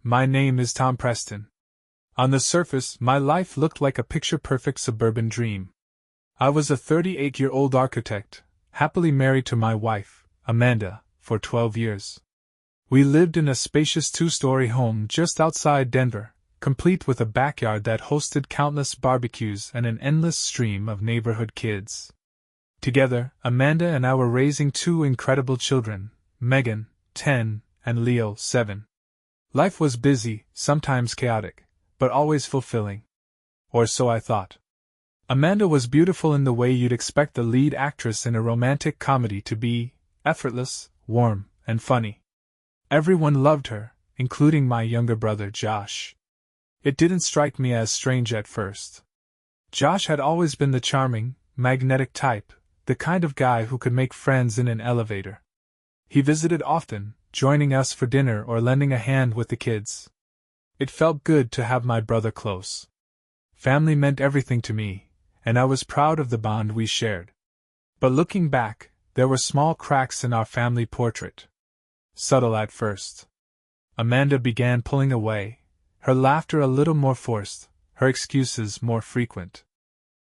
My name is Tom Preston. On the surface, my life looked like a picture-perfect suburban dream. I was a 38-year-old architect, happily married to my wife, Amanda, for 12 years. We lived in a spacious two-story home just outside Denver, complete with a backyard that hosted countless barbecues and an endless stream of neighborhood kids. Together, Amanda and I were raising two incredible children, Megan, 10, and Leo, 7. Life was busy, sometimes chaotic, but always fulfilling. Or so I thought. Amanda was beautiful in the way you'd expect the lead actress in a romantic comedy to be, effortless, warm, and funny. Everyone loved her, including my younger brother Josh. It didn't strike me as strange at first. Josh had always been the charming, magnetic type, the kind of guy who could make friends in an elevator. He visited often, joining us for dinner or lending a hand with the kids. It felt good to have my brother close. Family meant everything to me, and I was proud of the bond we shared. But looking back, there were small cracks in our family portrait. Subtle at first. Amanda began pulling away, her laughter a little more forced, her excuses more frequent.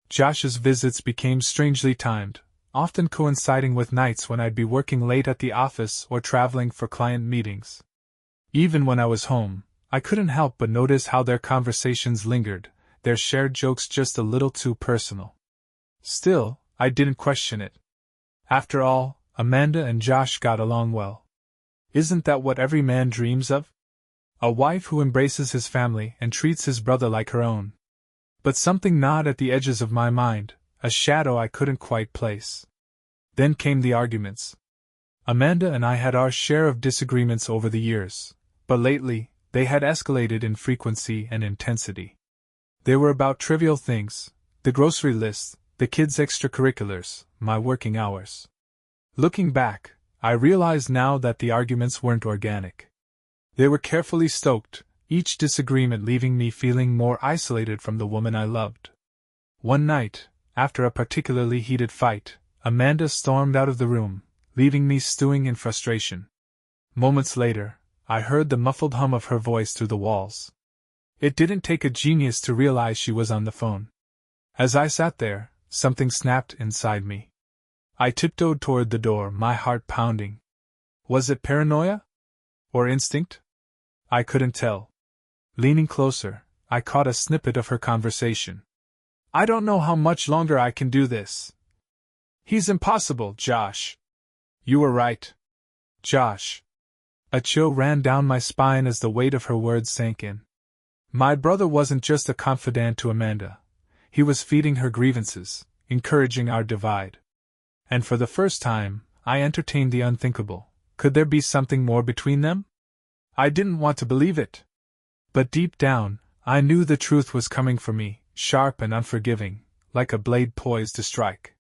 Josh's visits became strangely timed, often coinciding with nights when I'd be working late at the office or traveling for client meetings. Even when I was home, I couldn't help but notice how their conversations lingered, their shared jokes just a little too personal. Still, I didn't question it. After all, Amanda and Josh got along well. Isn't that what every man dreams of? A wife who embraces his family and treats his brother like her own. But something gnawed at the edges of my mind, a shadow I couldn't quite place. Then came the arguments. Amanda and I had our share of disagreements over the years, but lately, they had escalated in frequency and intensity. They were about trivial things, the grocery list, the kids' extracurriculars, my working hours. Looking back, I realized now that the arguments weren't organic. They were carefully stoked, each disagreement leaving me feeling more isolated from the woman I loved. One night, after a particularly heated fight, Amanda stormed out of the room, leaving me stewing in frustration. Moments later, I heard the muffled hum of her voice through the walls. It didn't take a genius to realize she was on the phone. As I sat there, something snapped inside me. I tiptoed toward the door, my heart pounding. Was it paranoia? Or instinct? I couldn't tell. Leaning closer, I caught a snippet of her conversation. "I don't know how much longer I can do this. He's impossible, Josh." "You were right. Josh." A chill ran down my spine as the weight of her words sank in. My brother wasn't just a confidant to Amanda. He was feeding her grievances, encouraging our divide. And for the first time, I entertained the unthinkable. Could there be something more between them? I didn't want to believe it. But deep down, I knew the truth was coming for me, sharp and unforgiving, like a blade poised to strike.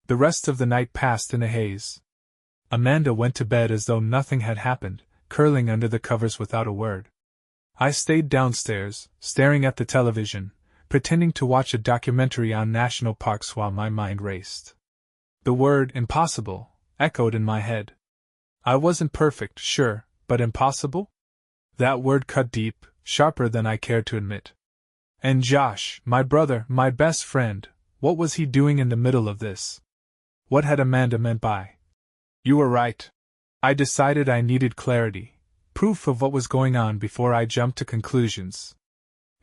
The rest of the night passed in a haze. Amanda went to bed as though nothing had happened, curling under the covers without a word. I stayed downstairs, staring at the television, pretending to watch a documentary on national parks while my mind raced. The word impossible echoed in my head. I wasn't perfect, sure, but impossible? That word cut deep, sharper than I cared to admit. And Josh, my brother, my best friend, what was he doing in the middle of this? What had Amanda meant by, "You were right"? I decided I needed clarity, proof of what was going on before I jumped to conclusions.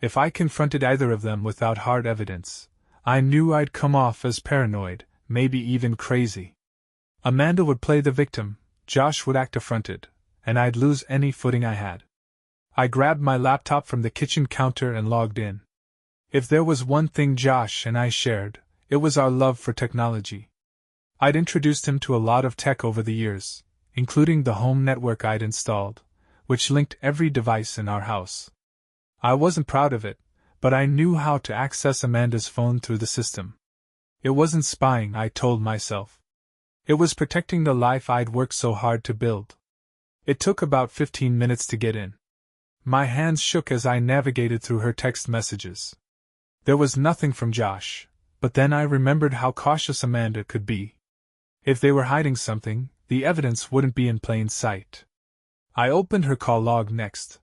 If I confronted either of them without hard evidence, I knew I'd come off as paranoid, maybe even crazy. Amanda would play the victim, Josh would act affronted, and I'd lose any footing I had. I grabbed my laptop from the kitchen counter and logged in. If there was one thing Josh and I shared, it was our love for technology. I'd introduced him to a lot of tech over the years, including the home network I'd installed, which linked every device in our house. I wasn't proud of it, but I knew how to access Amanda's phone through the system. It wasn't spying, I told myself. It was protecting the life I'd worked so hard to build. It took about 15 minutes to get in. My hands shook as I navigated through her text messages. There was nothing from Josh, but then I remembered how cautious Amanda could be. If they were hiding something, the evidence wouldn't be in plain sight. I opened her call log next.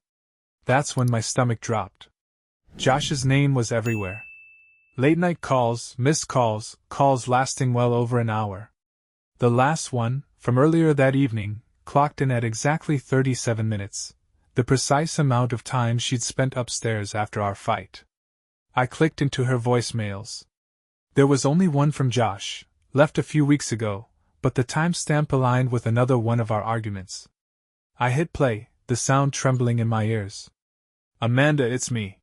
That's when my stomach dropped. Josh's name was everywhere. Late-night calls, missed calls, calls lasting well over an hour. The last one, from earlier that evening, clocked in at exactly 37 minutes, the precise amount of time she'd spent upstairs after our fight. I clicked into her voicemails. There was only one from Josh, left a few weeks ago, but the timestamp aligned with another one of our arguments. I hit play, the sound trembling in my ears. Amanda, it's me.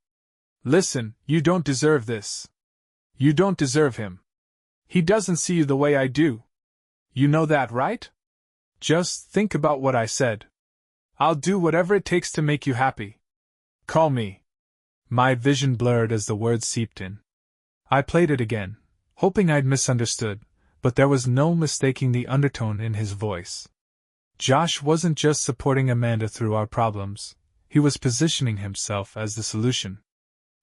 Listen, you don't deserve this. You don't deserve him. He doesn't see you the way I do. You know that, right? Just think about what I said. I'll do whatever it takes to make you happy. Call me. My vision blurred as the words seeped in. I played it again, hoping I'd misunderstood, but there was no mistaking the undertone in his voice. Josh wasn't just supporting Amanda through our problems, he was positioning himself as the solution.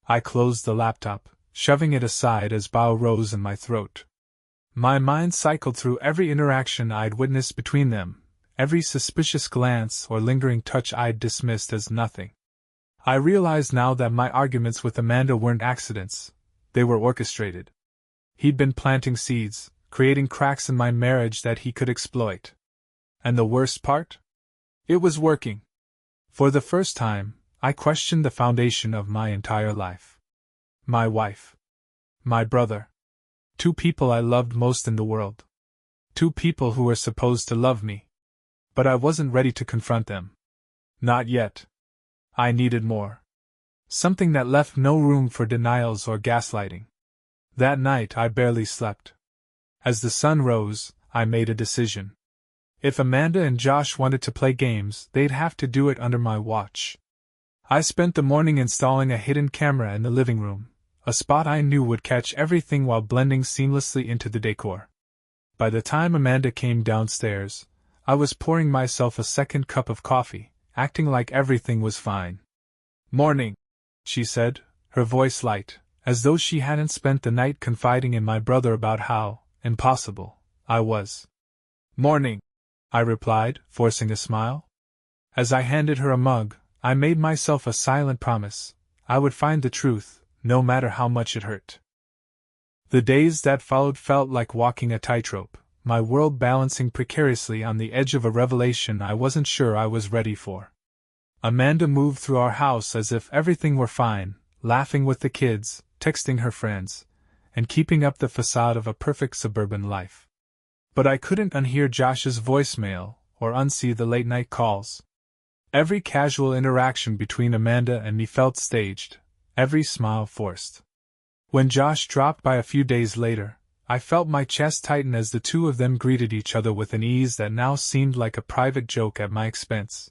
I closed the laptop, shoving it aside as bile rose in my throat. My mind cycled through every interaction I'd witnessed between them, every suspicious glance or lingering touch I'd dismissed as nothing. I realized now that my arguments with Amanda weren't accidents, they were orchestrated. He'd been planting seeds, creating cracks in my marriage that he could exploit. And the worst part? It was working. For the first time, I questioned the foundation of my entire life. My wife. My brother. Two people I loved most in the world. Two people who were supposed to love me. But I wasn't ready to confront them. Not yet. I needed more. Something that left no room for denials or gaslighting. That night I barely slept. As the sun rose, I made a decision. If Amanda and Josh wanted to play games, they'd have to do it under my watch. I spent the morning installing a hidden camera in the living room, a spot I knew would catch everything while blending seamlessly into the decor. By the time Amanda came downstairs, I was pouring myself a second cup of coffee, acting like everything was fine. "Morning," she said, her voice light, as though she hadn't spent the night confiding in my brother about how impossible I was. "Morning," I replied, forcing a smile. As I handed her a mug, I made myself a silent promise. I would find the truth, no matter how much it hurt. The days that followed felt like walking a tightrope, my world balancing precariously on the edge of a revelation I wasn't sure I was ready for. Amanda moved through our house as if everything were fine, laughing with the kids, texting her friends, and keeping up the facade of a perfect suburban life. But I couldn't unhear Josh's voicemail or unsee the late-night calls. Every casual interaction between Amanda and me felt staged, every smile forced. When Josh dropped by a few days later, I felt my chest tighten as the two of them greeted each other with an ease that now seemed like a private joke at my expense.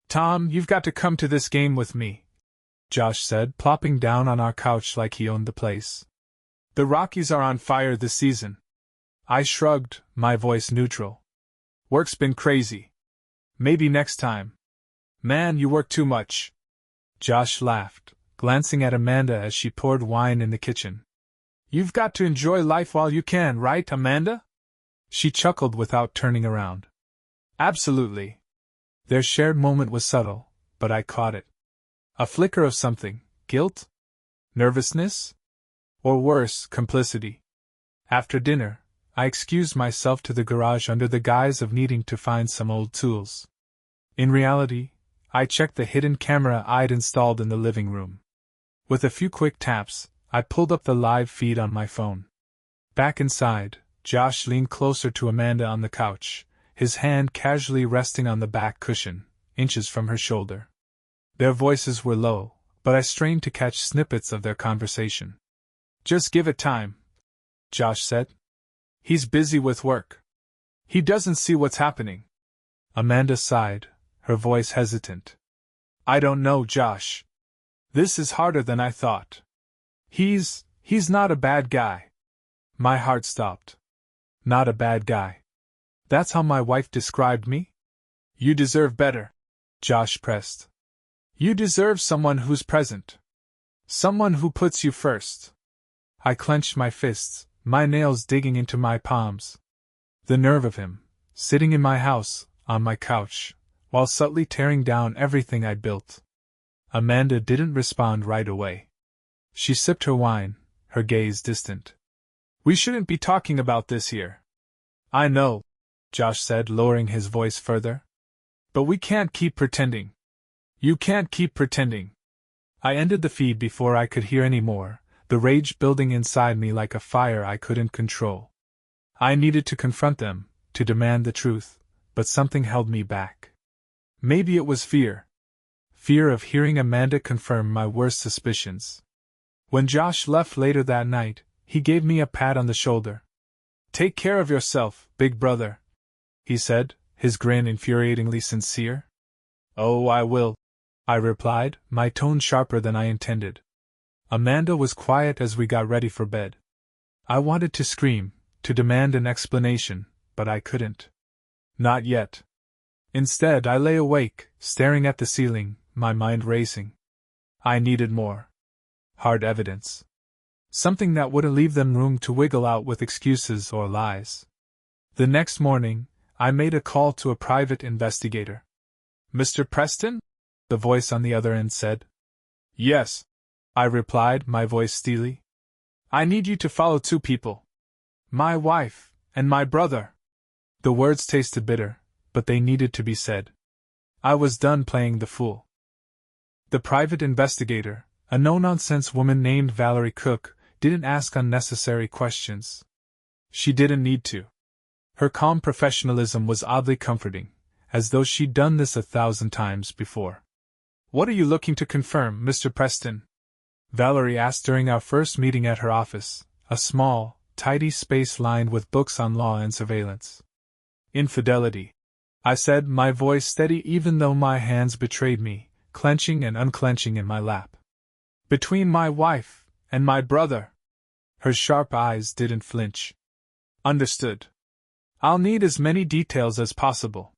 "Tom, you've got to come to this game with me," Josh said, plopping down on our couch like he owned the place. "The Rockies are on fire this season." I shrugged, my voice neutral. "Work's been crazy. Maybe next time." "Man, you work too much." Josh laughed, glancing at Amanda as she poured wine in the kitchen. "You've got to enjoy life while you can, right, Amanda?" She chuckled without turning around. "Absolutely." Their shared moment was subtle, but I caught it. A flicker of something, guilt? Nervousness? Or worse, complicity. After dinner, I excused myself to the garage under the guise of needing to find some old tools. In reality, I checked the hidden camera I'd installed in the living room. With a few quick taps, I pulled up the live feed on my phone. Back inside, Josh leaned closer to Amanda on the couch, his hand casually resting on the back cushion, inches from her shoulder. Their voices were low, but I strained to catch snippets of their conversation. "Just give it time," Josh said. "He's busy with work. He doesn't see what's happening." Amanda sighed, her voice hesitant. "I don't know, Josh. This is harder than I thought. He's not a bad guy." My heart stopped. Not a bad guy. That's how my wife described me? "You deserve better," Josh pressed. "You deserve someone who's present. Someone who puts you first." I clenched my fists, my nails digging into my palms. The nerve of him, sitting in my house, on my couch, while subtly tearing down everything I'd built. Amanda didn't respond right away. She sipped her wine, her gaze distant. We shouldn't be talking about this here. I know, Josh said, lowering his voice further. But we can't keep pretending. You can't keep pretending. I ended the feed before I could hear any more, the rage building inside me like a fire I couldn't control. I needed to confront them, to demand the truth, but something held me back. Maybe it was fear. Fear of hearing Amanda confirm my worst suspicions. When Josh left later that night, he gave me a pat on the shoulder. Take care of yourself, big brother, he said, his grin infuriatingly sincere. Oh, I will, I replied, my tone sharper than I intended. Amanda was quiet as we got ready for bed. I wanted to scream, to demand an explanation, but I couldn't. Not yet. Instead, I lay awake, staring at the ceiling, my mind racing. I needed more. Hard evidence. Something that wouldn't leave them room to wiggle out with excuses or lies. The next morning, I made a call to a private investigator. Mr. Preston? The voice on the other end said. Yes, I replied, my voice steely. I need you to follow two people. My wife, and my brother. The words tasted bitter, but they needed to be said. I was done playing the fool. The private investigator, a no-nonsense woman named Valerie Cook, didn't ask unnecessary questions. She didn't need to. Her calm professionalism was oddly comforting, as though she'd done this 1,000 times before. What are you looking to confirm, Mr. Preston? Valerie asked during our first meeting at her office, a small, tidy space lined with books on law and surveillance. Infidelity, I said, my voice steady even though my hands betrayed me, clenching and unclenching in my lap. Between my wife and my brother. Her sharp eyes didn't flinch. Understood. I'll need as many details as possible.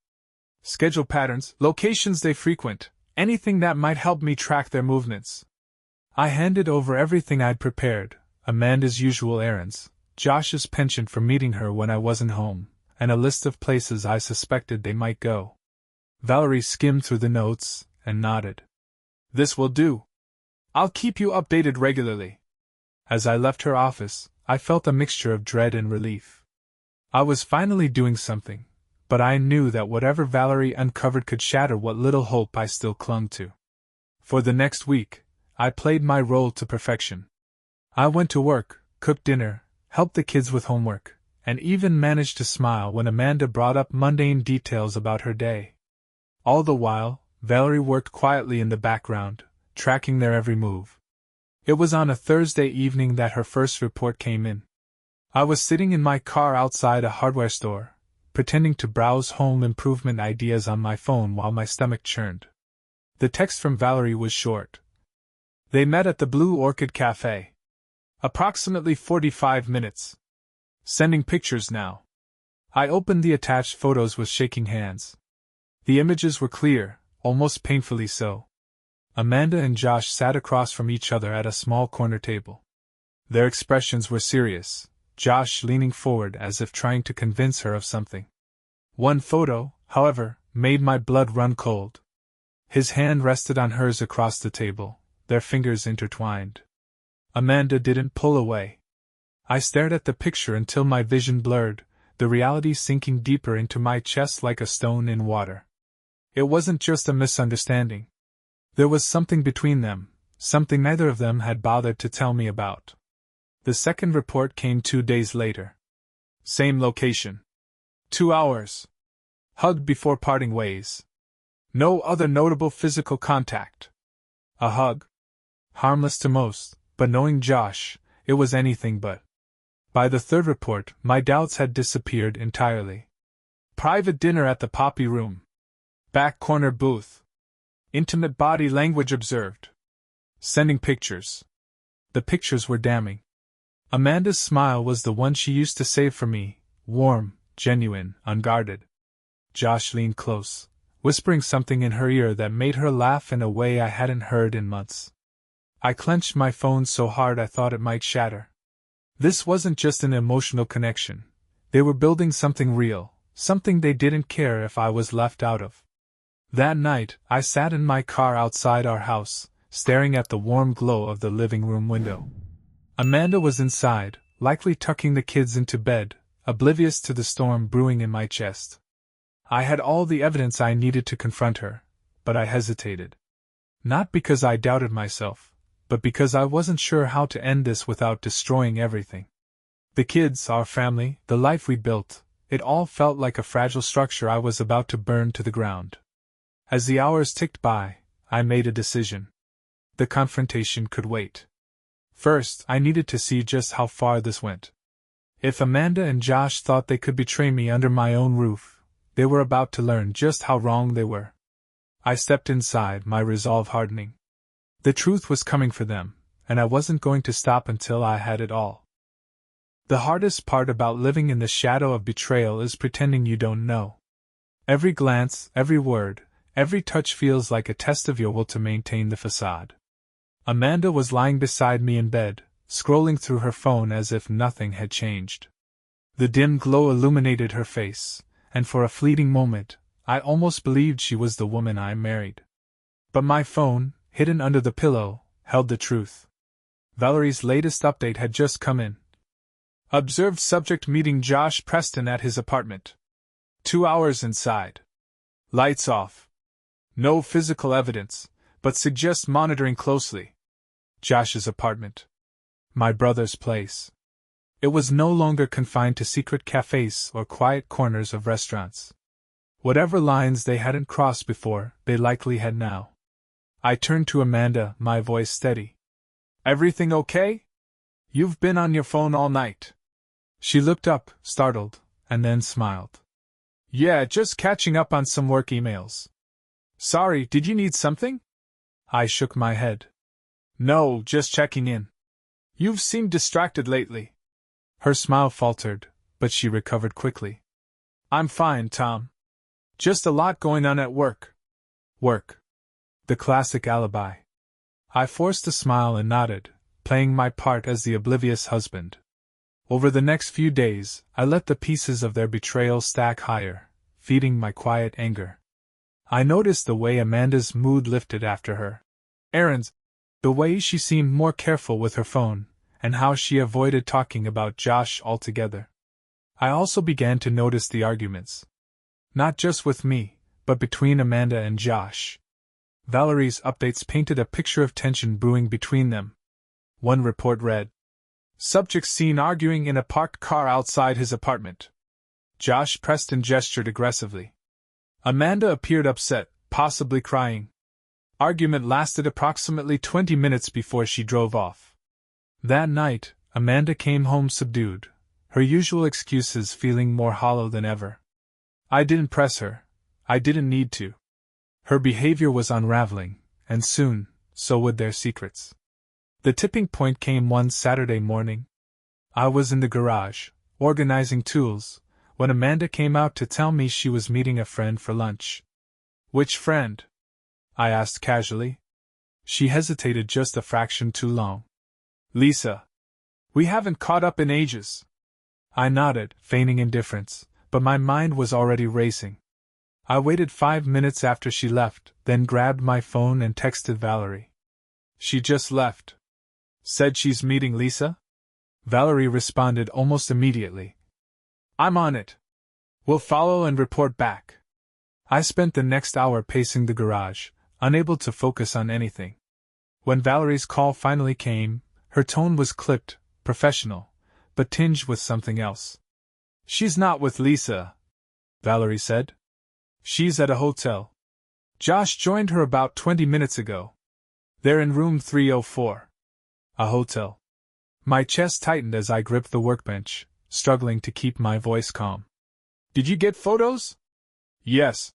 Schedule patterns, locations they frequent, anything that might help me track their movements. I handed over everything I'd prepared, Amanda's usual errands, Josh's penchant for meeting her when I wasn't home, and a list of places I suspected they might go. Valerie skimmed through the notes and nodded. This will do. I'll keep you updated regularly. As I left her office, I felt a mixture of dread and relief. I was finally doing something, but I knew that whatever Valerie uncovered could shatter what little hope I still clung to. For the next week, I played my role to perfection. I went to work, cooked dinner, helped the kids with homework, and even managed to smile when Amanda brought up mundane details about her day. All the while, Valerie worked quietly in the background, tracking their every move. It was on a Thursday evening that her first report came in. I was sitting in my car outside a hardware store, pretending to browse home improvement ideas on my phone while my stomach churned. The text from Valerie was short. They met at the Blue Orchid Cafe. Approximately 45 minutes. Sending pictures now. I opened the attached photos with shaking hands. The images were clear, almost painfully so. Amanda and Josh sat across from each other at a small corner table. Their expressions were serious, Josh leaning forward as if trying to convince her of something. One photo, however, made my blood run cold. His hand rested on hers across the table, their fingers intertwined. Amanda didn't pull away. I stared at the picture until my vision blurred, the reality sinking deeper into my chest like a stone in water. It wasn't just a misunderstanding. There was something between them, something neither of them had bothered to tell me about. The second report came 2 days later. Same location. 2 hours. Hugged before parting ways. No other notable physical contact. A hug. Harmless to most, but knowing Josh, it was anything but. By the third report, my doubts had disappeared entirely. Private dinner at the Poppy Room. Back corner booth. Intimate body language observed. Sending pictures. The pictures were damning. Amanda's smile was the one she used to save for me, warm, genuine, unguarded. Josh leaned close, whispering something in her ear that made her laugh in a way I hadn't heard in months. I clenched my phone so hard I thought it might shatter. This wasn't just an emotional connection. They were building something real, something they didn't care if I was left out of. That night, I sat in my car outside our house, staring at the warm glow of the living room window. Amanda was inside, likely tucking the kids into bed, oblivious to the storm brewing in my chest. I had all the evidence I needed to confront her, but I hesitated. Not because I doubted myself, but because I wasn't sure how to end this without destroying everything. The kids, our family, the life we'd built, it all felt like a fragile structure I was about to burn to the ground. As the hours ticked by, I made a decision. The confrontation could wait. First, I needed to see just how far this went. If Amanda and Josh thought they could betray me under my own roof, they were about to learn just how wrong they were. I stepped inside, my resolve hardening. The truth was coming for them, and I wasn't going to stop until I had it all. The hardest part about living in the shadow of betrayal is pretending you don't know. Every glance, every word, every touch feels like a test of your will to maintain the facade. Amanda was lying beside me in bed, scrolling through her phone as if nothing had changed. The dim glow illuminated her face, and for a fleeting moment, I almost believed she was the woman I married. But my phone, hidden under the pillow, held the truth. Valerie's latest update had just come in. Observed subject meeting Josh Preston at his apartment. 2 hours inside. Lights off. No physical evidence, but suggests monitoring closely. Josh's apartment. My brother's place. It was no longer confined to secret cafes or quiet corners of restaurants. Whatever lines they hadn't crossed before, they likely had now. I turned to Amanda, my voice steady. Everything okay? You've been on your phone all night. She looked up, startled, and then smiled. Yeah, just catching up on some work emails. Sorry, did you need something? I shook my head. No, just checking in. You've seemed distracted lately. Her smile faltered, but she recovered quickly. I'm fine, Tom. Just a lot going on at work. Work. The classic alibi. I forced a smile and nodded, playing my part as the oblivious husband. Over the next few days, I let the pieces of their betrayal stack higher, feeding my quiet anger. I noticed the way Amanda's mood lifted after her errands, the way she seemed more careful with her phone, and how she avoided talking about Josh altogether. I also began to notice the arguments. Not just with me, but between Amanda and Josh. Valerie's updates painted a picture of tension brewing between them. One report read, subject seen arguing in a parked car outside his apartment. Josh Preston gestured aggressively. Amanda appeared upset, possibly crying. Argument lasted approximately 20 minutes before she drove off. That night, Amanda came home subdued, her usual excuses feeling more hollow than ever. I didn't press her. I didn't need to. Her behavior was unraveling, and soon, so would their secrets. The tipping point came one Saturday morning. I was in the garage, organizing tools, when Amanda came out to tell me she was meeting a friend for lunch. Which friend? I asked casually. She hesitated just a fraction too long. Lisa. We haven't caught up in ages. I nodded, feigning indifference, but my mind was already racing. I waited 5 minutes after she left, then grabbed my phone and texted Valerie. She just left. Said she's meeting Lisa? Valerie responded almost immediately. I'm on it. We'll follow and report back. I spent the next hour pacing the garage, unable to focus on anything. When Valerie's call finally came, her tone was clipped, professional, but tinged with something else. She's not with Lisa, Valerie said. She's at a hotel. Josh joined her about 20 minutes ago. They're in room 304. A hotel. My chest tightened as I gripped the workbench, struggling to keep my voice calm. Did you get photos? Yes,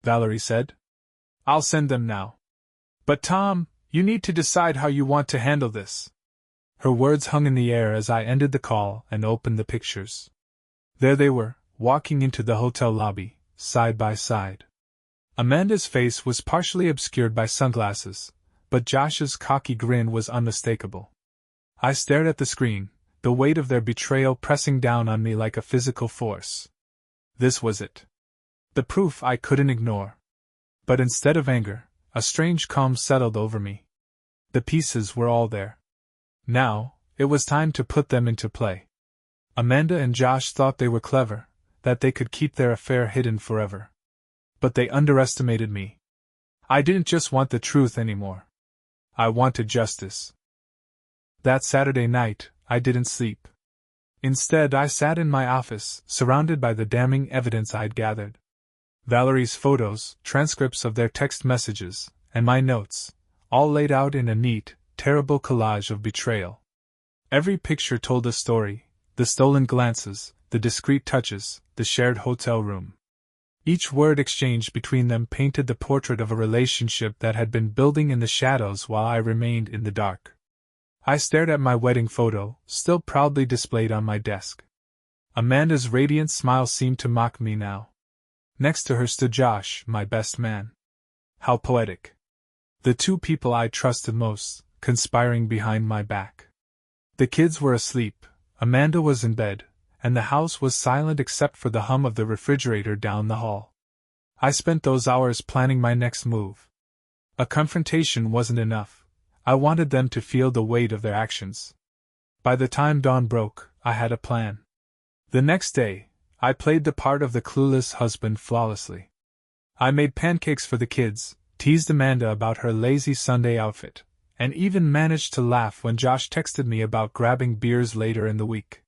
Valerie said. I'll send them now. But Tom, you need to decide how you want to handle this. Her words hung in the air as I ended the call and opened the pictures. There they were, walking into the hotel lobby, side by side. Amanda's face was partially obscured by sunglasses, but Josh's cocky grin was unmistakable. I stared at the screen, the weight of their betrayal pressing down on me like a physical force. This was it. The proof I couldn't ignore. But instead of anger, a strange calm settled over me. The pieces were all there. Now, it was time to put them into play. Amanda and Josh thought they were clever, that they could keep their affair hidden forever. But they underestimated me. I didn't just want the truth anymore. I wanted justice. That Saturday night, I didn't sleep. Instead, I sat in my office, surrounded by the damning evidence I'd gathered. Valerie's photos, transcripts of their text messages, and my notes, all laid out in a neat, terrible collage of betrayal. Every picture told a story, the stolen glances, the discreet touches, the shared hotel room. Each word exchanged between them painted the portrait of a relationship that had been building in the shadows while I remained in the dark. I stared at my wedding photo, still proudly displayed on my desk. Amanda's radiant smile seemed to mock me now. Next to her stood Josh, my best man. How poetic. The two people I trusted most, conspiring behind my back. The kids were asleep, Amanda was in bed, and the house was silent except for the hum of the refrigerator down the hall. I spent those hours planning my next move. A confrontation wasn't enough. I wanted them to feel the weight of their actions. By the time dawn broke, I had a plan. The next day, I played the part of the clueless husband flawlessly. I made pancakes for the kids, teased Amanda about her lazy Sunday outfit, and even managed to laugh when Josh texted me about grabbing beers later in the week.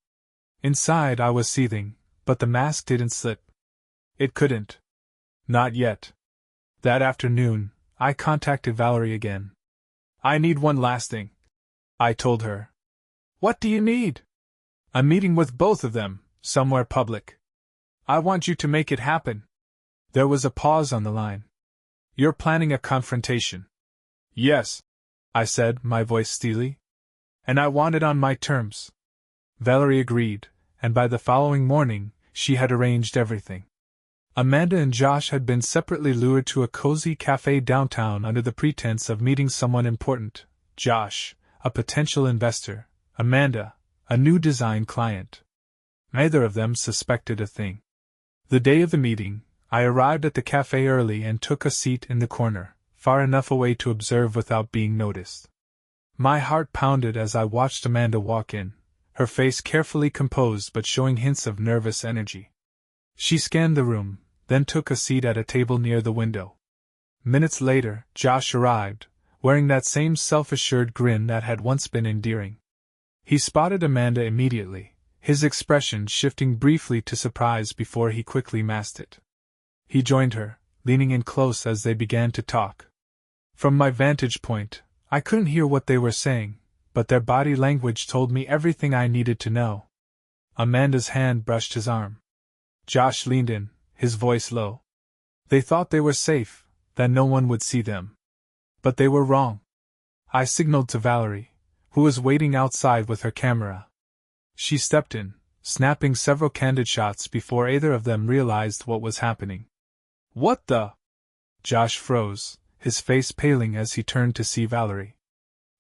Inside I was seething, but the mask didn't slip. It couldn't. Not yet. That afternoon, I contacted Valerie again. I need one last thing, I told her. What do you need? A meeting with both of them, somewhere public. I want you to make it happen. There was a pause on the line. You're planning a confrontation. Yes, I said, my voice steely. And I want it on my terms. Valerie agreed, and by the following morning, she had arranged everything. Amanda and Josh had been separately lured to a cozy cafe downtown under the pretense of meeting someone important. Josh, a potential investor, Amanda, a new design client. Neither of them suspected a thing. The day of the meeting, I arrived at the cafe early and took a seat in the corner, far enough away to observe without being noticed. My heart pounded as I watched Amanda walk in, her face carefully composed but showing hints of nervous energy. She scanned the room, then took a seat at a table near the window. Minutes later, Josh arrived, wearing that same self-assured grin that had once been endearing. He spotted Amanda immediately, his expression shifting briefly to surprise before he quickly masked it. He joined her, leaning in close as they began to talk. From my vantage point, I couldn't hear what they were saying, but their body language told me everything I needed to know. Amanda's hand brushed his arm. Josh leaned in, his voice low. They thought they were safe, that no one would see them. But they were wrong. I signaled to Valerie, who was waiting outside with her camera. She stepped in, snapping several candid shots before either of them realized what was happening. What the? Josh froze, his face paling as he turned to see Valerie.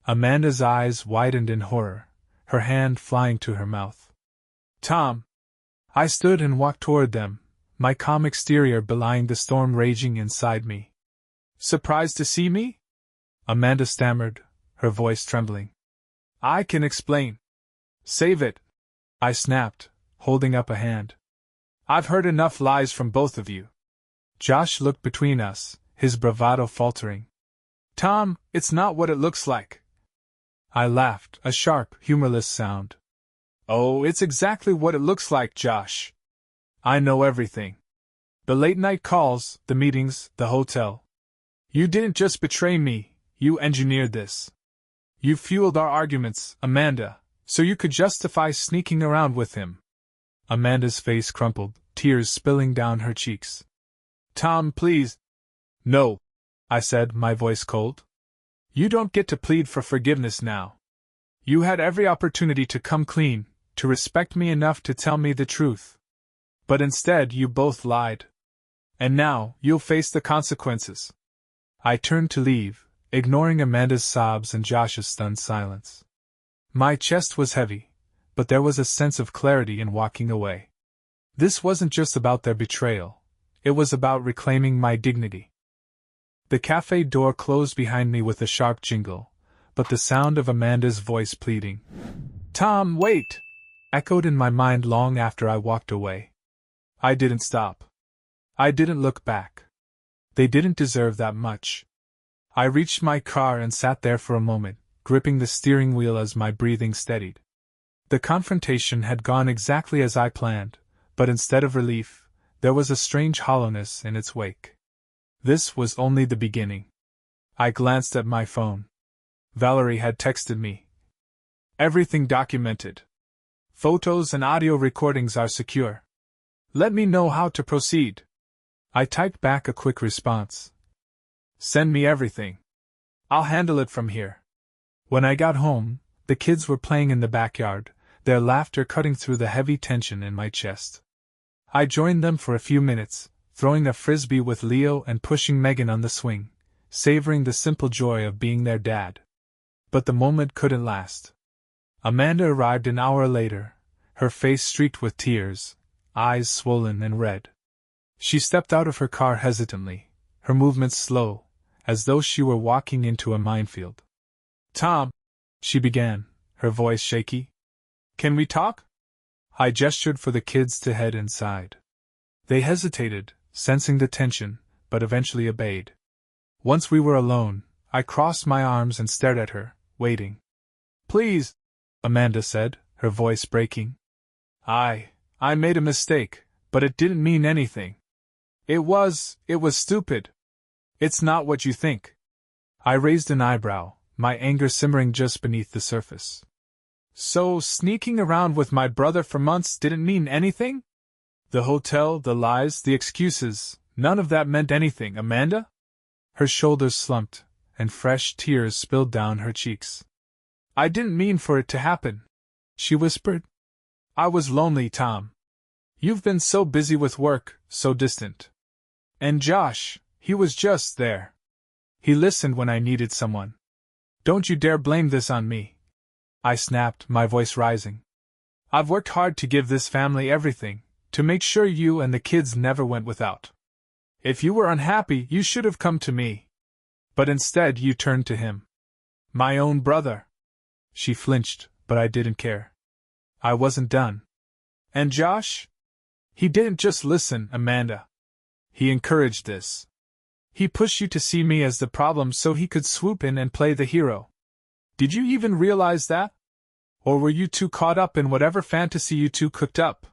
Amanda's eyes widened in horror, her hand flying to her mouth. Tom! I stood and walked toward them, my calm exterior belying the storm raging inside me. Surprised to see me? Amanda stammered, her voice trembling. I can explain. Save it, I snapped, holding up a hand. I've heard enough lies from both of you. Josh looked between us, his bravado faltering. Tom, it's not what it looks like. I laughed, a sharp, humorless sound. Oh, it's exactly what it looks like, Josh. I know everything. The late-night calls, the meetings, the hotel. You didn't just betray me, you engineered this. You fueled our arguments, Amanda, so you could justify sneaking around with him. Amanda's face crumpled, tears spilling down her cheeks. Tom, please. No, I said, my voice cold. You don't get to plead for forgiveness now. You had every opportunity to come clean, to respect me enough to tell me the truth. But instead you both lied. And now, you'll face the consequences. I turned to leave, ignoring Amanda's sobs and Josh's stunned silence. My chest was heavy, but there was a sense of clarity in walking away. This wasn't just about their betrayal, it was about reclaiming my dignity. The cafe door closed behind me with a sharp jingle, but the sound of Amanda's voice pleading, "Tom, wait!" echoed in my mind long after I walked away. I didn't stop. I didn't look back. They didn't deserve that much. I reached my car and sat there for a moment, gripping the steering wheel as my breathing steadied. The confrontation had gone exactly as I planned, but instead of relief, there was a strange hollowness in its wake. This was only the beginning. I glanced at my phone. Valerie had texted me. "Everything documented. Photos and audio recordings are secure. Let me know how to proceed." I typed back a quick response. "Send me everything. I'll handle it from here." When I got home, the kids were playing in the backyard, their laughter cutting through the heavy tension in my chest. I joined them for a few minutes, throwing a frisbee with Leo and pushing Megan on the swing, savoring the simple joy of being their dad. But the moment couldn't last. Amanda arrived an hour later, her face streaked with tears, eyes swollen and red. She stepped out of her car hesitantly, her movements slow, as though she were walking into a minefield. "Tom," she began, her voice shaky. "Can we talk?" I gestured for the kids to head inside. They hesitated, sensing the tension, but eventually obeyed. Once we were alone, I crossed my arms and stared at her, waiting. "Please," Amanda said, her voice breaking. I made a mistake, but it didn't mean anything. It was stupid. It's not what you think." I raised an eyebrow, my anger simmering just beneath the surface. "So sneaking around with my brother for months didn't mean anything? The hotel, the lies, the excuses, none of that meant anything, Amanda?" Her shoulders slumped, and fresh tears spilled down her cheeks. "I didn't mean for it to happen," she whispered. "I was lonely, Tom. You've been so busy with work, so distant. And Josh, he was just there. He listened when I needed someone. Don't you dare blame this on me," I snapped, my voice rising. "I've worked hard to give this family everything, to make sure you and the kids never went without. If you were unhappy, you should have come to me. But instead you turned to him. My own brother." She flinched, but I didn't care. I wasn't done. "And Josh? He didn't just listen, Amanda. He encouraged this. He pushed you to see me as the problem so he could swoop in and play the hero. Did you even realize that? Or were you too caught up in whatever fantasy you two cooked up?"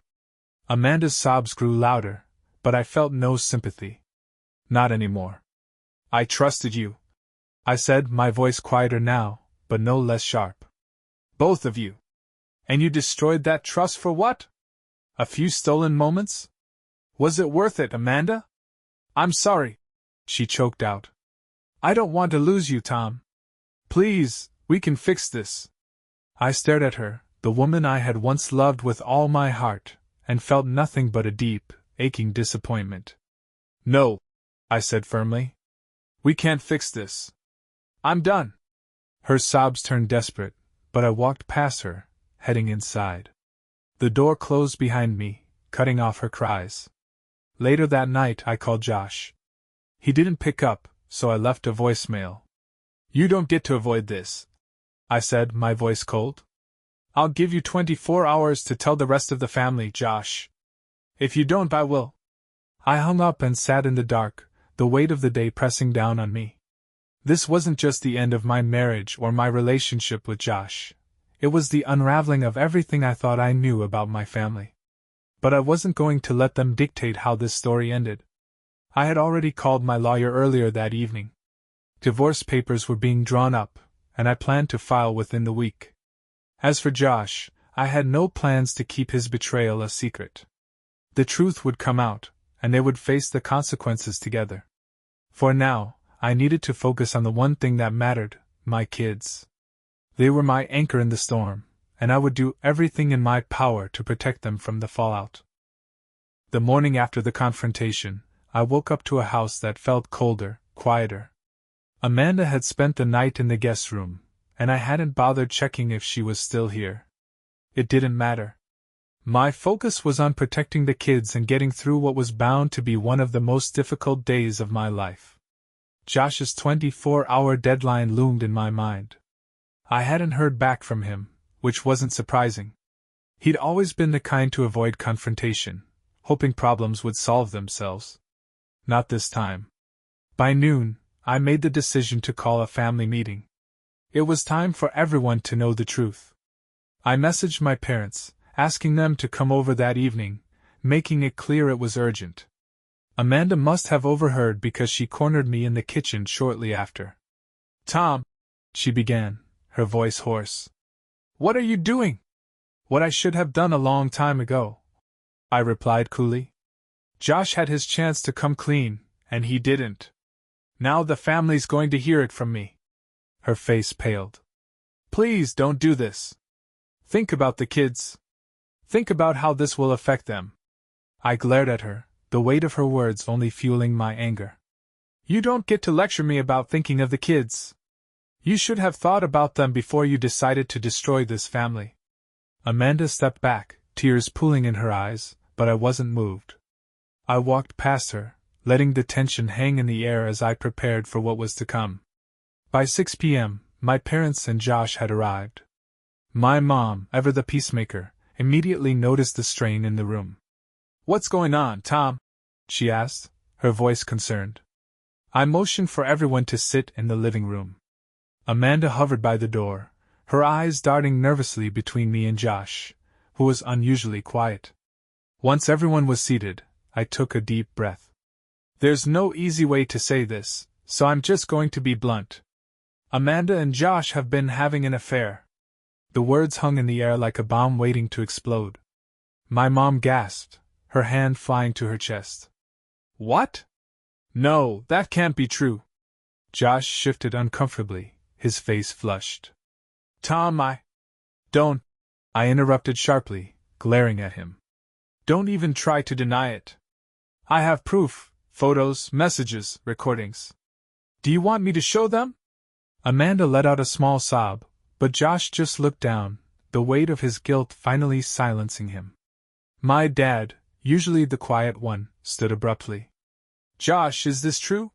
Amanda's sobs grew louder, but I felt no sympathy. "Not anymore. I trusted you," I said, my voice quieter now, but no less sharp. "Both of you. And you destroyed that trust for what? A few stolen moments? Was it worth it, Amanda? I'm sorry," she choked out. "I don't want to lose you, Tom. Please, we can fix this." I stared at her, the woman I had once loved with all my heart, and felt nothing but a deep, aching disappointment. "No," I said firmly. "We can't fix this. I'm done." Her sobs turned desperate, but I walked past her, heading inside. The door closed behind me, cutting off her cries. Later that night I called Josh. He didn't pick up, so I left a voicemail. "You don't get to avoid this," I said, my voice cold. "I'll give you 24 hours to tell the rest of the family, Josh. If you don't, I will." I hung up and sat in the dark, the weight of the day pressing down on me. This wasn't just the end of my marriage or my relationship with Josh. It was the unraveling of everything I thought I knew about my family. But I wasn't going to let them dictate how this story ended. I had already called my lawyer earlier that evening. Divorce papers were being drawn up, and I planned to file within the week. As for Josh, I had no plans to keep his betrayal a secret. The truth would come out, and they would face the consequences together. For now, I needed to focus on the one thing that mattered, my kids. They were my anchor in the storm, and I would do everything in my power to protect them from the fallout. The morning after the confrontation, I woke up to a house that felt colder, quieter. Amanda had spent the night in the guest room, and I hadn't bothered checking if she was still here. It didn't matter. My focus was on protecting the kids and getting through what was bound to be one of the most difficult days of my life. Josh's 24-hour deadline loomed in my mind. I hadn't heard back from him, which wasn't surprising. He'd always been the kind to avoid confrontation, hoping problems would solve themselves. Not this time. By noon, I made the decision to call a family meeting. It was time for everyone to know the truth. I messaged my parents, asking them to come over that evening, making it clear it was urgent. Amanda must have overheard because she cornered me in the kitchen shortly after. "Tom," she began, her voice hoarse. "What are you doing?" "What I should have done a long time ago," I replied coolly. "Josh had his chance to come clean, and he didn't. Now the family's going to hear it from me." Her face paled. "Please don't do this. Think about the kids. Think about how this will affect them." I glared at her, the weight of her words only fueling my anger. "You don't get to lecture me about thinking of the kids. You should have thought about them before you decided to destroy this family." Amanda stepped back, tears pooling in her eyes, but I wasn't moved. I walked past her, letting the tension hang in the air as I prepared for what was to come. By 6 p.m., my parents and Josh had arrived. My mom, ever the peacemaker, immediately noticed the strain in the room. "What's going on, Tom?" she asked, her voice concerned. I motioned for everyone to sit in the living room. Amanda hovered by the door, her eyes darting nervously between me and Josh, who was unusually quiet. Once everyone was seated, I took a deep breath. There's no easy way to say this, so I'm just going to be blunt. Amanda and Josh have been having an affair. The words hung in the air like a bomb waiting to explode. My mom gasped, her hand flying to her chest. "What? No, that can't be true." Josh shifted uncomfortably, his face flushed. "Tom, Don't," I interrupted sharply, glaring at him. "Don't even try to deny it. I have proof, photos, messages, recordings. Do you want me to show them?" Amanda let out a small sob, but Josh just looked down, the weight of his guilt finally silencing him. My dad, usually the quiet one, stood abruptly. "Josh, is this true?"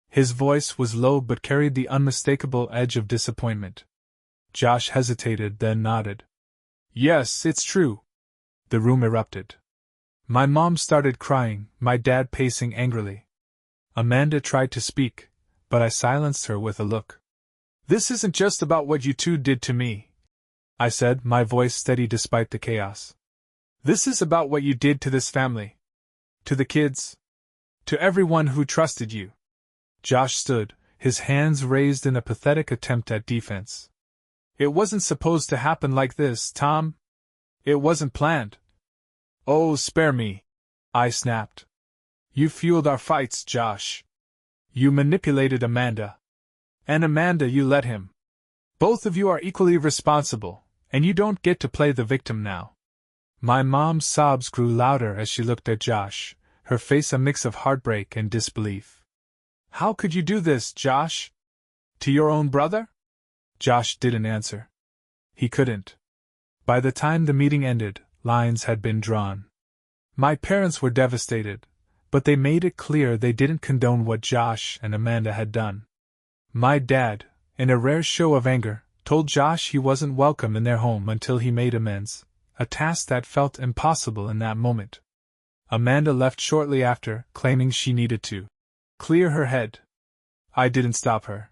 His voice was low but carried the unmistakable edge of disappointment. Josh hesitated, then nodded. "Yes, it's true." The room erupted. My mom started crying, my dad pacing angrily. Amanda tried to speak, but I silenced her with a look. "This isn't just about what you two did to me," I said, my voice steady despite the chaos. "This is about what you did to this family. To the kids. To everyone who trusted you." Josh stood, his hands raised in a pathetic attempt at defense. "It wasn't supposed to happen like this, Tom. It wasn't planned." "Oh, spare me," I snapped. "You fueled our fights, Josh. You manipulated Amanda. And Amanda, you let him. Both of you are equally responsible, and you don't get to play the victim now." My mom's sobs grew louder as she looked at Josh, her face a mix of heartbreak and disbelief. "How could you do this, Josh? To your own brother?" Josh didn't answer. He couldn't. By the time the meeting ended, lines had been drawn. My parents were devastated, but they made it clear they didn't condone what Josh and Amanda had done. My dad, in a rare show of anger, told Josh he wasn't welcome in their home until he made amends, a task that felt impossible in that moment. Amanda left shortly after, claiming she needed to clear her head. I didn't stop her.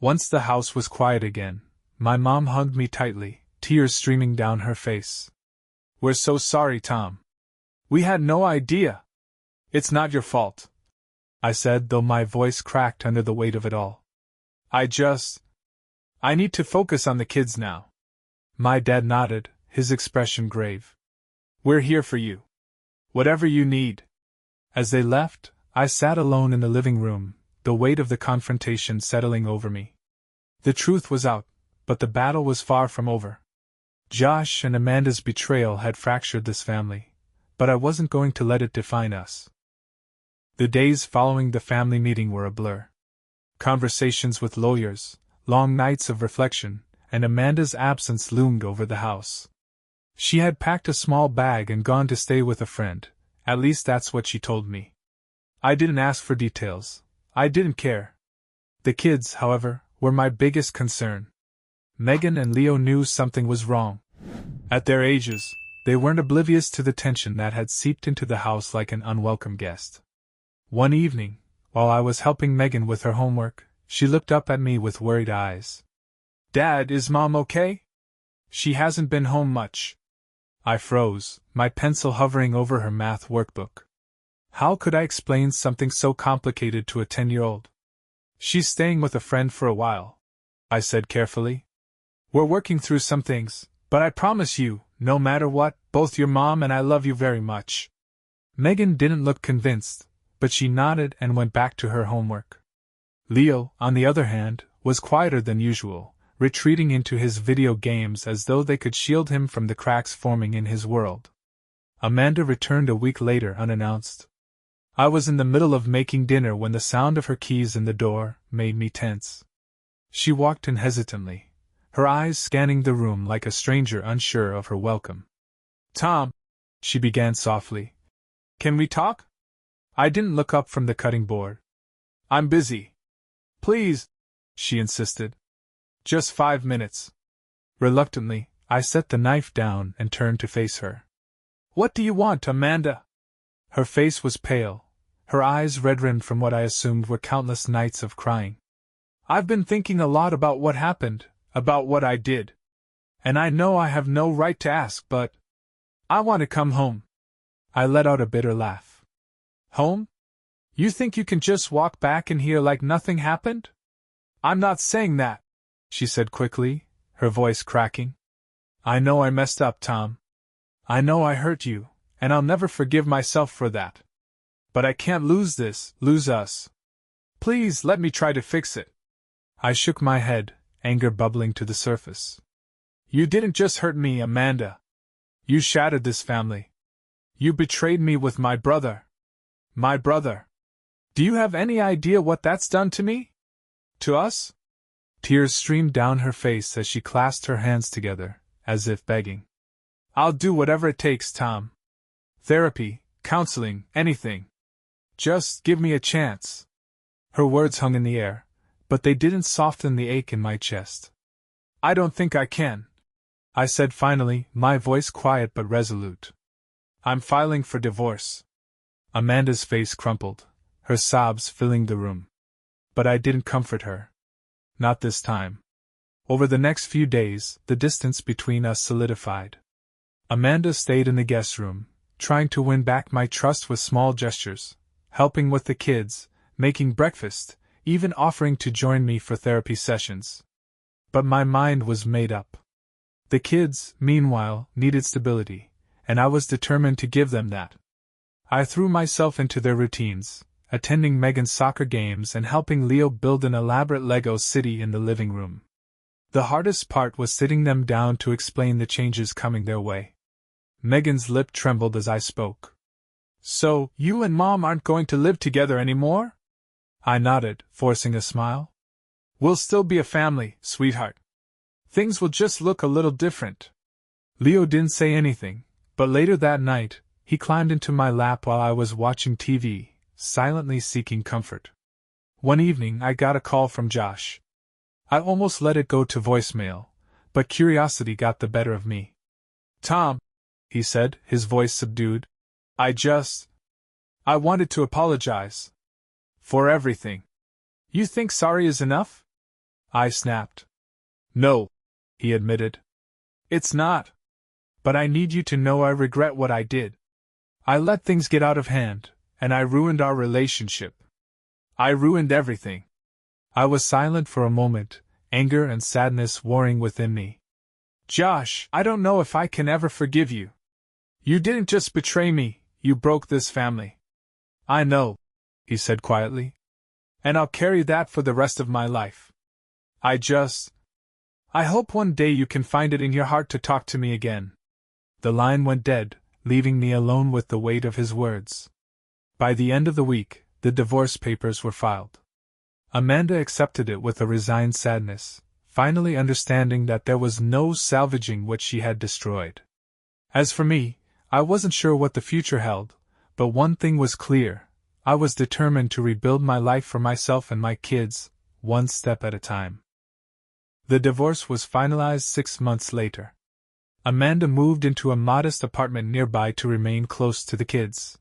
Once the house was quiet again, my mom hugged me tightly, tears streaming down her face. "We're so sorry, Tom. We had no idea. It's not your fault," I said, though my voice cracked under the weight of it all. I need to focus on the kids now." My dad nodded, his expression grave. "We're here for you. Whatever you need." As they left, I sat alone in the living room, the weight of the confrontation settling over me. The truth was out, but the battle was far from over. Josh and Amanda's betrayal had fractured this family, but I wasn't going to let it define us. The days following the family meeting were a blur. Conversations with lawyers, long nights of reflection, and Amanda's absence loomed over the house. She had packed a small bag and gone to stay with a friend, at least that's what she told me. I didn't ask for details. I didn't care. The kids, however, were my biggest concern. Megan and Leo knew something was wrong. At their ages, they weren't oblivious to the tension that had seeped into the house like an unwelcome guest. One evening, while I was helping Megan with her homework, she looked up at me with worried eyes. "Dad, is Mom okay? She hasn't been home much." I froze, my pencil hovering over her math workbook. How could I explain something so complicated to a 10-year-old? "She's staying with a friend for a while," I said carefully. "We're working through some things, but I promise you, no matter what, both your mom and I love you very much." Megan didn't look convinced, but she nodded and went back to her homework. Leo, on the other hand, was quieter than usual, retreating into his video games as though they could shield him from the cracks forming in his world. Amanda returned a week later unannounced. I was in the middle of making dinner when the sound of her keys in the door made me tense. She walked in hesitantly, her eyes scanning the room like a stranger unsure of her welcome. "Tom," she began softly, "can we talk?" I didn't look up from the cutting board. "I'm busy." "Please," she insisted. "Just 5 minutes." Reluctantly, I set the knife down and turned to face her. "What do you want, Amanda?" Her face was pale, her eyes red-rimmed from what I assumed were countless nights of crying. "I've been thinking a lot about what happened, about what I did. And I know I have no right to ask, but I want to come home." I let out a bitter laugh. "Home? You think you can just walk back in here like nothing happened?" "I'm not saying that," she said quickly, her voice cracking. "I know I messed up, Tom. I know I hurt you, and I'll never forgive myself for that. But I can't lose us. Please let me try to fix it." I shook my head, anger bubbling to the surface. "You didn't just hurt me, Amanda. You shattered this family. You betrayed me with my brother. My brother. Do you have any idea what that's done to me? To us?" Tears streamed down her face as she clasped her hands together, as if begging. "I'll do whatever it takes, Tom. Therapy, counseling, anything. Just give me a chance." Her words hung in the air, but they didn't soften the ache in my chest. "I don't think I can," I said finally, my voice quiet but resolute. "I'm filing for divorce." Amanda's face crumpled, her sobs filling the room. But I didn't comfort her. Not this time. Over the next few days, the distance between us solidified. Amanda stayed in the guest room, trying to win back my trust with small gestures, helping with the kids, making breakfast, even offering to join me for therapy sessions. But my mind was made up. The kids, meanwhile, needed stability, and I was determined to give them that. I threw myself into their routines, attending Megan's soccer games and helping Leo build an elaborate Lego city in the living room. The hardest part was sitting them down to explain the changes coming their way. Megan's lip trembled as I spoke. "So, you and Mom aren't going to live together anymore?" I nodded, forcing a smile. "We'll still be a family, sweetheart. Things will just look a little different." Leo didn't say anything, but later that night, he climbed into my lap while I was watching TV, silently seeking comfort. One evening I got a call from Josh. I almost let it go to voicemail, but curiosity got the better of me. "Tom," he said, his voice subdued, I wanted to apologize. For everything. You think sorry is enough?" I snapped. "No," he admitted. "It's not. But I need you to know I regret what I did. I let things get out of hand, and I ruined our relationship. I ruined everything." I was silent for a moment, anger and sadness warring within me. "Josh, I don't know if I can ever forgive you. You didn't just betray me, you broke this family." "I know," he said quietly. "And I'll carry that for the rest of my life. I hope one day you can find it in your heart to talk to me again." The line went dead, leaving me alone with the weight of his words. By the end of the week, the divorce papers were filed. Amanda accepted it with a resigned sadness, finally understanding that there was no salvaging what she had destroyed. As for me, I wasn't sure what the future held, but one thing was clear: I was determined to rebuild my life for myself and my kids, one step at a time. The divorce was finalized 6 months later. Amanda moved into a modest apartment nearby to remain close to the kids.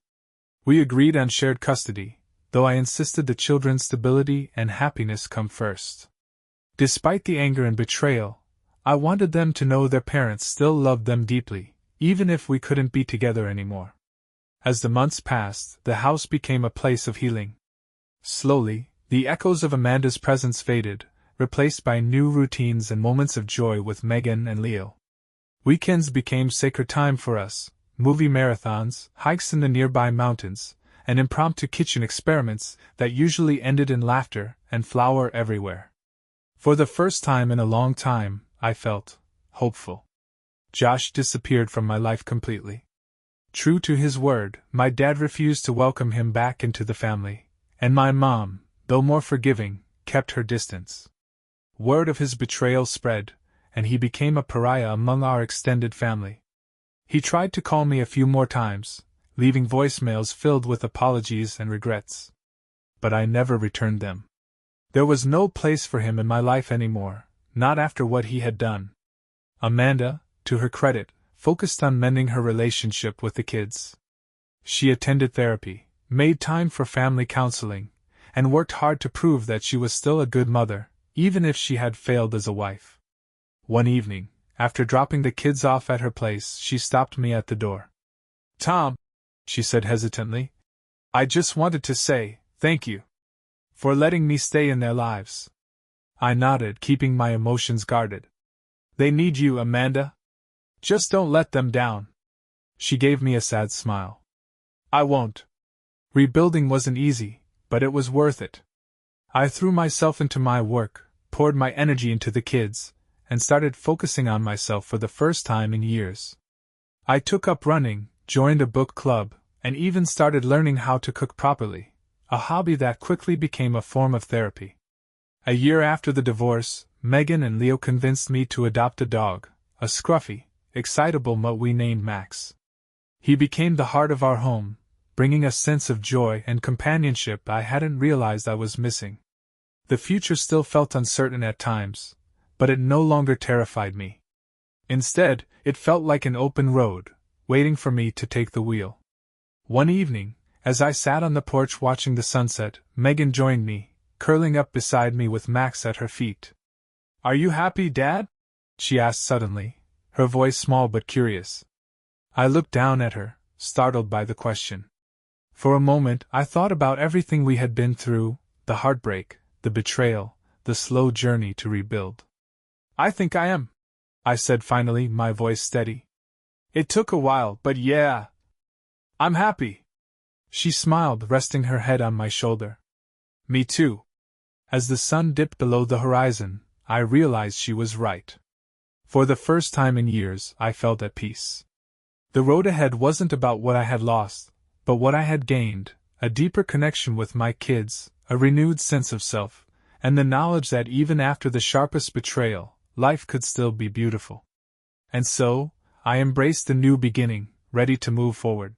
We agreed on shared custody, though I insisted the children's stability and happiness come first. Despite the anger and betrayal, I wanted them to know their parents still loved them deeply, even if we couldn't be together anymore. As the months passed, the house became a place of healing. Slowly, the echoes of Amanda's presence faded, replaced by new routines and moments of joy with Megan and Leo. Weekends became sacred time for us, movie marathons, hikes in the nearby mountains, and impromptu kitchen experiments that usually ended in laughter and flour everywhere. For the first time in a long time, I felt hopeful. Josh disappeared from my life completely. True to his word, my dad refused to welcome him back into the family, and my mom, though more forgiving, kept her distance. Word of his betrayal spread, and he became a pariah among our extended family. He tried to call me a few more times, leaving voicemails filled with apologies and regrets. But I never returned them. There was no place for him in my life anymore, not after what he had done. Amanda, to her credit, focused on mending her relationship with the kids. She attended therapy, made time for family counseling, and worked hard to prove that she was still a good mother, even if she had failed as a wife. One evening, after dropping the kids off at her place, she stopped me at the door. "Tom," she said hesitantly, "I just wanted to say, thank you for letting me stay in their lives." I nodded, keeping my emotions guarded. "They need you, Amanda. Just don't let them down." She gave me a sad smile. "I won't." Rebuilding wasn't easy, but it was worth it. I threw myself into my work, poured my energy into the kids, and started focusing on myself for the first time in years. I took up running, joined a book club, and even started learning how to cook properly, a hobby that quickly became a form of therapy. A year after the divorce, Megan and Leo convinced me to adopt a dog, a scruffy, excitable mutt we named Max. He became the heart of our home, bringing a sense of joy and companionship I hadn't realized I was missing. The future still felt uncertain at times, but it no longer terrified me. Instead, it felt like an open road, waiting for me to take the wheel. One evening, as I sat on the porch watching the sunset, Megan joined me, curling up beside me with Max at her feet. "Are you happy, Dad?" she asked suddenly, her voice small but curious. I looked down at her, startled by the question. For a moment, I thought about everything we had been through, the heartbreak, the betrayal, the slow journey to rebuild. "I think I am," I said finally, my voice steady. "It took a while, but yeah, I'm happy." She smiled, resting her head on my shoulder. "Me too." As the sun dipped below the horizon, I realized she was right. For the first time in years, I felt at peace. The road ahead wasn't about what I had lost, but what I had gained, a deeper connection with my kids, a renewed sense of self, and the knowledge that even after the sharpest betrayal, life could still be beautiful. And so, I embraced the new beginning, ready to move forward.